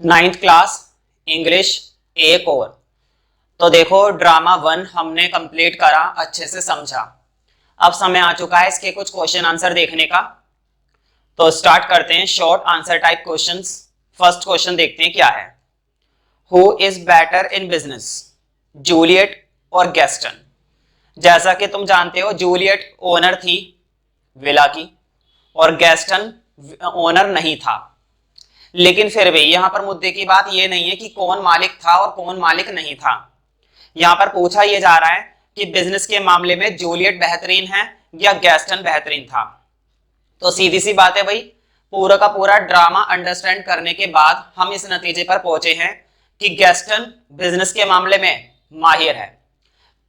Ninth class English एक और। तो देखो ड्रामा 1 हमने कंप्लीट करा, अच्छे से समझा। अब समय आ चुका है इसके कुछ क्वेश्चन आंसर देखने का। तो स्टार्ट करते हैं short answer type questions. First question देखते हैं क्या है। Who is better in business, Juliet और गैस्टन। जैसा कि तुम जानते हो जूलियट ओनर थी विला की और गैस्टन ओनर नहीं था। लेकिन फिर भी यहां पर मुद्दे की बात यह नहीं है कि कौन मालिक था और कौन मालिक नहीं था। यहां पर पूछा यह जा रहा है कि बिजनेस के मामले में जूलियट बेहतरीन है या गैस्टन बेहतरीन था। तो सीधी सी बात है भाई, पूरा का पूरा ड्रामा अंडरस्टैंड करने के बाद हम इस नतीजे पर पहुंचे हैं कि गैस्टन बिजनेस के मामले में माहिर है।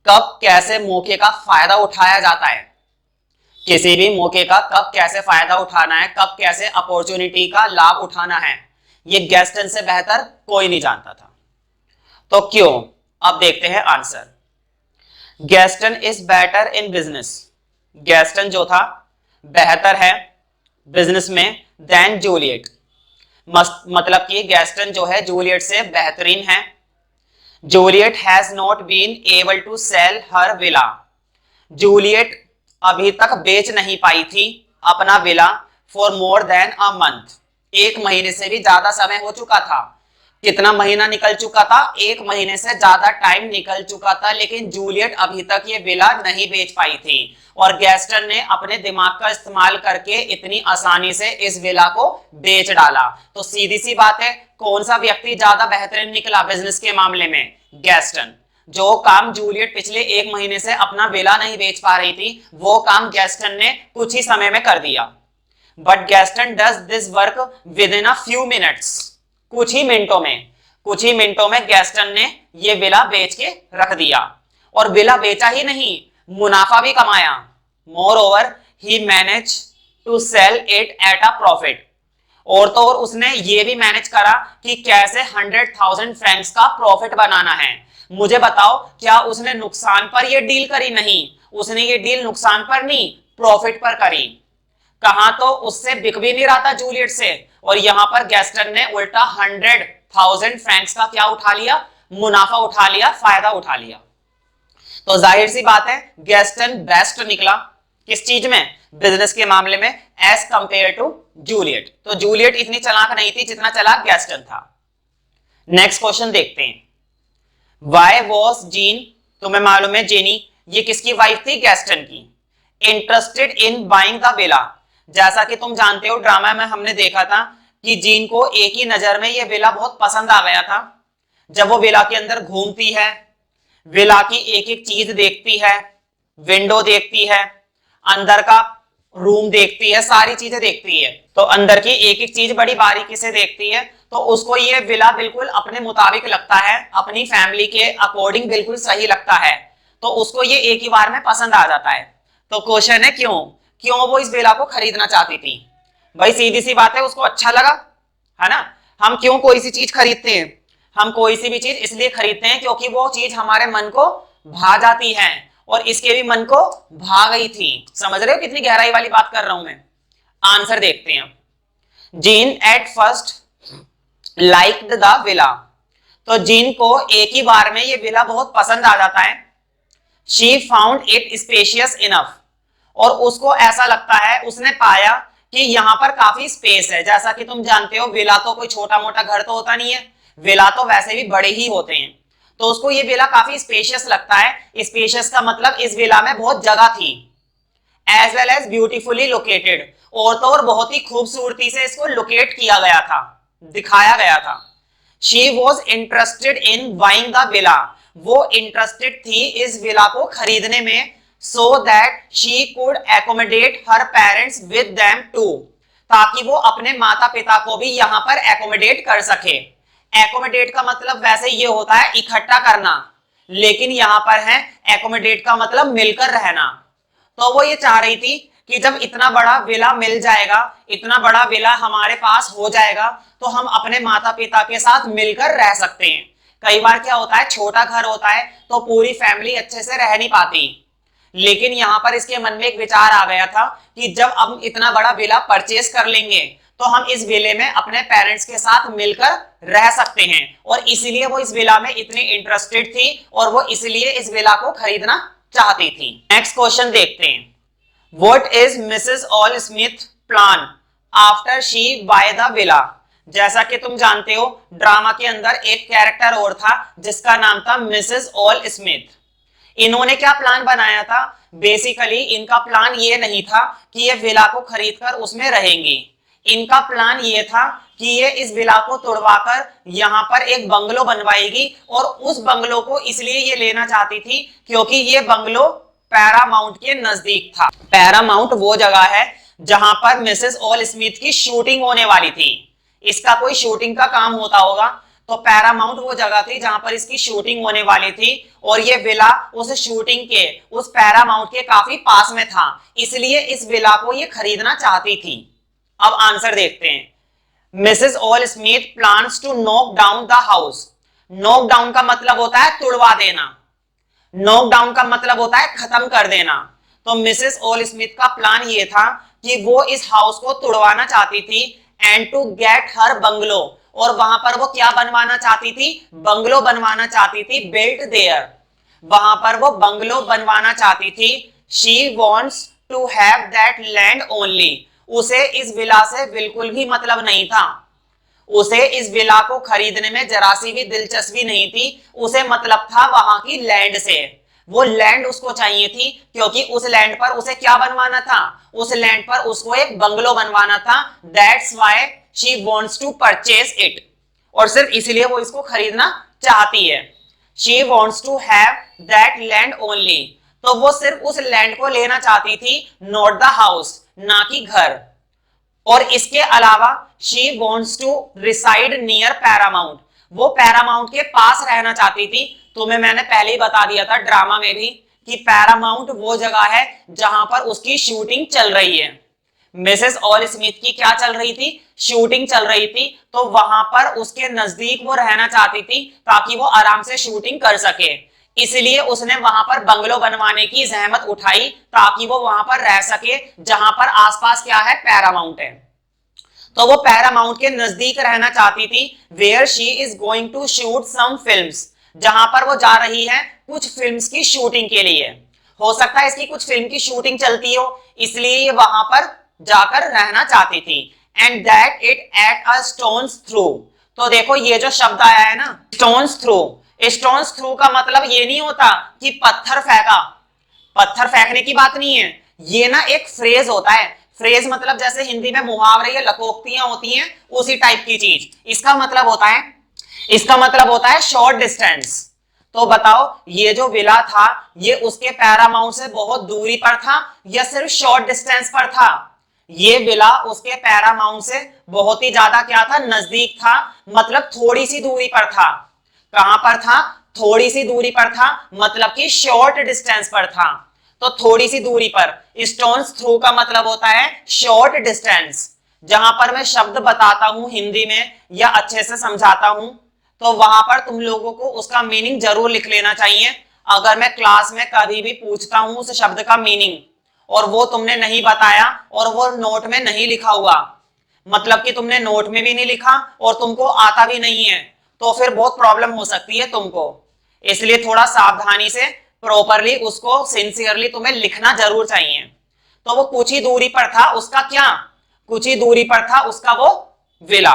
कब कैसे मौके का फायदा उठाया जाता है, किसी भी मौके का कब कैसे फायदा उठाना है, कब कैसे अपॉर्चुनिटी का लाभ उठाना है, ये गैस्टन से बेहतर कोई नहीं जानता था। तो क्यों, अब देखते हैं answer. Gaston is better in business, Gaston जो था बेहतर है बिजनेस में देन जूलियट। मतलब कि गैस्टन जो है जूलियट से बेहतरीन है। Juliet has not been able to sell her villa, Juliet अभी तक बेच नहीं पाई थी अपना villa for more than a month. एक महीने से भी ज्यादा समय हो चुका था। कितना महीना निकल चुका था, एक महीने से ज्यादा टाइम निकल चुका था, लेकिन जूलियट अभी तक ये विला नहीं बेच पाई थी। और गैस्टन ने अपने दिमाग का इस्तेमाल करके इतनी आसानी से इस विला को बेच डाला। तो सीधी सी बात है, कौन सा व्यक्ति ज्यादा बेहतरीन निकला बिजनेस के मामले में? गैस्टन। जो काम जूलियट पिछले एक महीने से अपना विला नहीं बेच पा रही थी, वो काम गैस्टन ने कुछ ही समय में कर दिया। But Gaston does this work with in a few minutes, कुछ ही मिनटों में गैस्टन ने ये विला बेच के रख दिया। और विला बेचा ही नहीं, मुनाफा भी कमाया। Moreover he manage to sell it at a profit. और तो और उसने ये भी मैनेज करा कि कैसे 100,000 फ्रैंक्स का प्रॉफिट बनाना है। मुझे बताओ, क्या उसने नुकसान पर ये डील करी? नहीं, उसने ये डील नुकसान पर नहीं, प्रॉफिट पर करी। कहां तो उससे बिक भी नहीं रहा था जूलियट से, और यहां पर गैस्टन ने उल्टा 100,000 फ्रैंक्स का क्या उठा लिया? मुनाफा उठा लिया, फायदा उठा लिया। तो जाहिर सी बात है गैस्टन बेस्ट निकला किस चीज में? बिजनेस के मामले में, एज कंपेयर टू जूलियट। तो जूलियट इतनी चालाक नहीं थी जितना चालाक गैस्टन था। नेक्स्ट क्वेश्चन देखते हैं। वाई वॉज जीन, तुम्हें मालूम है जेनी ये किसकी वाइफ थी? गैस्टन की। Interested in buying the villa, जैसा कि तुम जानते हो ड्रामा में हमने देखा था कि जीन को एक ही नजर में ये विला बहुत पसंद आ गया था। जब वो विला के अंदर घूमती है, विला की एक एक चीज देखती है, विंडो देखती है, अंदर का रूम देखती है, सारी चीजें देखती है, तो अंदर की एक एक चीज बड़ी बारीकी से देखती है। तो उसको ये विला बिल्कुल अपने मुताबिक लगता है, अपनी फैमिली के अकॉर्डिंग बिल्कुल सही लगता है। तो उसको ये एक ही बार में पसंद आ जाता है। तो क्वेश्चन है क्यों, क्यों वो इस विला को खरीदना चाहती थी? भाई सीधी सी बात है, उसको अच्छा लगा, है ना। हम क्यों कोई सी चीज खरीदते हैं? हम कोई सी भी चीज इसलिए खरीदते हैं क्योंकि वो चीज हमारे मन को भा जाती है, और इसके भी मन को भा गई थी। समझ रहे हो कितनी गहराई वाली बात कर रहा हूं मैं? आंसर देखते हैं। Gene at first liked the villa, तो जीन को एक ही बार में ये विला बहुत पसंद आ जाता है। She found it spacious enough, और उसको ऐसा लगता है, उसने पाया कि यहाँ पर काफी स्पेस है। जैसा कि तुम जानते हो विला तो कोई छोटा मोटा घर तो होता नहीं है, विला तो वैसे भी बड़े ही होते हैं। तो उसको ये विला काफी स्पेशियस लगता है। स्पेशियस का मतलब इस विला में बहुत जगह थी। As well as beautifully located, और तो और बहुत ही खूबसूरती से इसको लोकेट किया गया था, दिखाया गया था। She was interested in buying the villa, वो इंटरेस्टेड थी इस विला को खरीदने में, so that she could accommodate her parents with them too, ताकि वो अपने माता पिता को भी यहां पर एकोमोडेट कर सके। एकोमोडेट का मतलब वैसे ये होता है इकट्ठा करना, लेकिन यहां पर है एकोमोडेट का मतलब मिलकर रहना। तो वो ये चाह रही थी कि जब इतना बड़ा विला मिल जाएगा, इतना बड़ा विला हमारे पास हो जाएगा, तो हम अपने माता पिता के साथ मिलकर रह सकते हैं। कई बार क्या होता है, छोटा घर होता है तो पूरी फैमिली अच्छे से रह नहीं पाती, लेकिन यहां पर इसके मन में एक विचार आ गया था कि जब हम इतना बड़ा विला परचेस कर लेंगे तो हम इस विले में अपने पेरेंट्स के साथ मिलकर रह सकते हैं, और इसीलिए वो इस विला में इतनी इंटरेस्टेड थी और वो इसलिए इस विला को खरीदना चाहती थी। नेक्स्ट क्वेश्चन देखते हैं। What is Mrs all Smith plan after she by the villa. जैसा कि तुम जानते हो ड्रामा के अंदर एक कैरेक्टर और था जिसका नाम था मिसेस ऑल स्मिथ। इन्होंने क्या प्लान बनाया था? बेसिकली इनका प्लान ये नहीं था कि ये विला को खरीदकर उसमें रहेंगी। इनका प्लान ये था कि ये इस विला को तोड़वाकर यहाँ पर एक बंगलो बनवाएगी, और उस बंगलो को इसलिए ये लेना चाहती थी क्योंकि ये बंगलो पैरामाउंट के नजदीक था। पैरामाउंट वो जगह है जहां पर मिसेस ऑल स्मिथ की शूटिंग होने वाली थी। इसका कोई शूटिंग का काम होता होगा, तो पैरामाउंट वो जगह थी जहां पर इसकी शूटिंग होने वाली थी, और ये विला उस शूटिंग के, उस पैरामाउंट के काफी पास में था, इसलिए इस विला को ये खरीदना चाहती थी। अब आंसर देखते हैं। Mrs all Smith plans to knock down the house. Knock down का मतलब होता है तोड़वा देना, नॉक डाउन का मतलब होता है खत्म कर देना। तो मिसेस ऑल स्मिथ का प्लान ये था कि वो इस हाउस को तोड़वाना चाहती थी, and to get her bungalow, और वहां पर वो क्या बनवाना चाहती थी? बंगलो बनवाना चाहती थी, बिल्ट देयर। वहां पर वो बंगलो बनवाना चाहती थी। She wants to have that land only. उसे इस विला से बिल्कुल भी मतलब नहीं था, उसे इस विला को खरीदने में जरा सी भी दिलचस्पी नहीं थी। उसे मतलब था वहां की लैंड से, वो लैंड उसको चाहिए थी क्योंकि उस लैंड पर उसे क्या बनवाना था? उस लैंड पर उसको एक बंगलो बनवाना था। That's why she wants to purchase it, और सिर्फ इसलिए वो इसको खरीदना चाहती है। She wants to have that land only, तो वो सिर्फ उस लैंड को लेना चाहती थी, नॉट द हाउस, ना कि घर। और इसके अलावा she wants to reside near Paramount, वो पैरामाउंट के पास रहना चाहती थी। तुम्हें मैंने पहले ही बता दिया था ड्रामा में भी कि पैरामाउंट वो जगह है जहां पर उसकी शूटिंग चल रही है। मिसेस ऑल स्मिथ की क्या चल रही थी? शूटिंग चल रही थी, तो वहां पर उसके नजदीक वो रहना चाहती थी ताकि वो आराम से शूटिंग कर सके। इसलिए उसने वहां पर बंगलो बनवाने की जहमत उठाई ताकि वो वहां पर रह सके जहां पर आसपास क्या है? पैरामाउंट है। तो वो पैरामाउंट के नजदीक रहना चाहती थी। Where she is going to shoot some films, जहां पर वो जा रही है कुछ फिल्म्स की शूटिंग के लिए। हो सकता है इसकी कुछ फिल्म की शूटिंग चलती हो, इसलिए ये वहां पर जाकर रहना चाहती थी। And that it at a stone's throw. तो देखो ये जो शब्द आया है ना, स्टोन्स थ्रो, स्टोन्स थ्रो का मतलब ये नहीं होता कि पत्थर फेंका, पत्थर फेंकने की बात नहीं है। ये ना एक फ्रेज होता है। फ्रेज मतलब जैसे हिंदी में मुहावरे या लकोक्तियां होती हैं, उसी टाइप की चीज। इसका मतलब होता है शॉर्ट डिस्टेंस। तो बताओ ये जो विला था ये उसके पैरामाउंट से बहुत दूरी पर था या सिर्फ शॉर्ट डिस्टेंस पर था? ये विला उसके पैरामाउंट से बहुत ही ज्यादा क्या था? नजदीक था, मतलब थोड़ी सी दूरी पर था। कहां पर था? थोड़ी सी दूरी पर था, मतलब कि शॉर्ट डिस्टेंस पर था। तो थोड़ी सी दूरी पर, स्टोन्स थ्रू का मतलब होता है शॉर्ट डिस्टेंस। जहां पर मैं शब्द बताता हूं हिंदी में या अच्छे से समझाता हूं, तो वहां पर तुम लोगों को उसका मीनिंग जरूर लिख लेना चाहिए। अगर मैं क्लास में कभी भी पूछता हूं उस शब्द का मीनिंग और वो तुमने नहीं बताया और वो नोट में नहीं लिखा हुआ, मतलब कि तुमने नोट में भी नहीं लिखा और तुमको आता भी नहीं है, तो फिर बहुत प्रॉब्लम हो सकती है तुमको। इसलिए थोड़ा सावधानी से प्रॉपरली उसको सिंसियरली तुम्हें लिखना जरूर चाहिए। तो वो कुछ ही दूरी पर था उसका क्या? कुछ ही दूरी पर था उसका वो विला,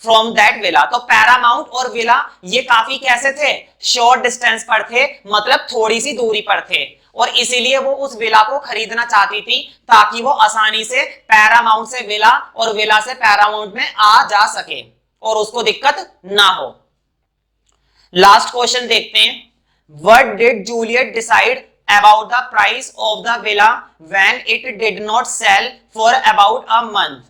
फ्रॉम दैट विला। तो पैरामाउंट और विला ये काफी कैसे थे? शॉर्ट डिस्टेंस पर थे, मतलब थोड़ी सी दूरी पर थे, और इसीलिए वो उस विला को खरीदना चाहती थी ताकि वो आसानी से पैरामाउंट से विला और विला से पैरामाउंट में आ जा सके और उसको दिक्कत ना हो। लास्ट क्वेश्चन देखते हैं। What did Juliet decide about the price of the villa when it did not sell for about a month?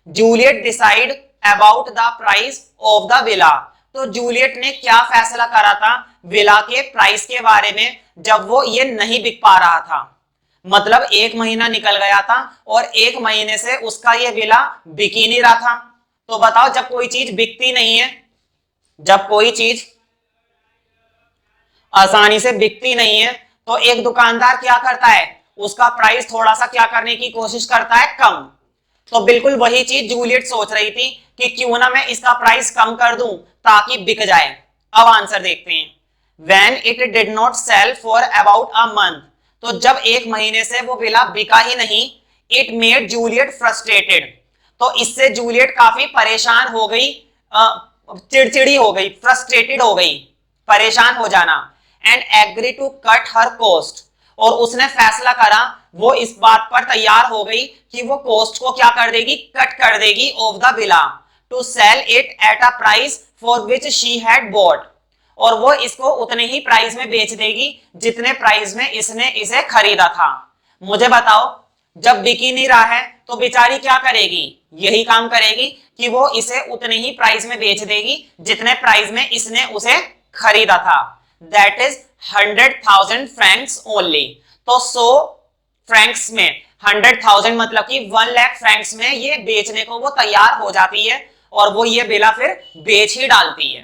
Juliet decide about the price of the villa. तो जूलियट ने क्या फैसला करा था विला के price के बारे में जब वो ये नहीं बिक पा रहा था? मतलब एक महीना निकल गया था और एक महीने से उसका ये विला बिक ही नहीं रहा था। तो बताओ जब कोई चीज बिकती नहीं है, जब कोई चीज आसानी से बिकती नहीं है, तो एक दुकानदार क्या करता है? उसका प्राइस थोड़ा सा क्या करने की कोशिश करता है? कम। तो बिल्कुल वही चीज जूलियट सोच रही थी कि क्यों ना मैं इसका प्राइस कम कर दूं ताकि बिक जाए। अब आंसर देखते हैं। When it did not sell for about a month, तो जब एक महीने से वो विला बिका ही नहीं, it made Juliet frustrated, तो इससे जूलियट काफी परेशान हो गई, चिड़चिड़ी हो गई, फ्रस्ट्रेटेड हो गई, परेशान हो जाना, and agree to cut her cost, और उसने फैसला करा, वो इस बात पर तैयार हो गई कि वो कॉस्ट को क्या कर देगी, कट कर देगी off the villa, to sell it at a price for which she had bought, और वो इसको उतने ही प्राइस में बेच देगी जितने प्राइस में इसने इसे खरीदा था। मुझे बताओ, जब बिक ही नहीं रहा है तो बेचारी क्या करेगी, यही काम करेगी कि वो इसे उतने ही प्राइस में बेच देगी जितने प्राइस में इसने उसे खरीदा था। That is 100,000 Franks only. तो 100 फ्रैंक्स में 100,000 मतलब कि 1 लाख फ्रैंक्स में ये बेचने को वो तैयार हो जाती है और वो ये बिला फिर बेच ही डालती है।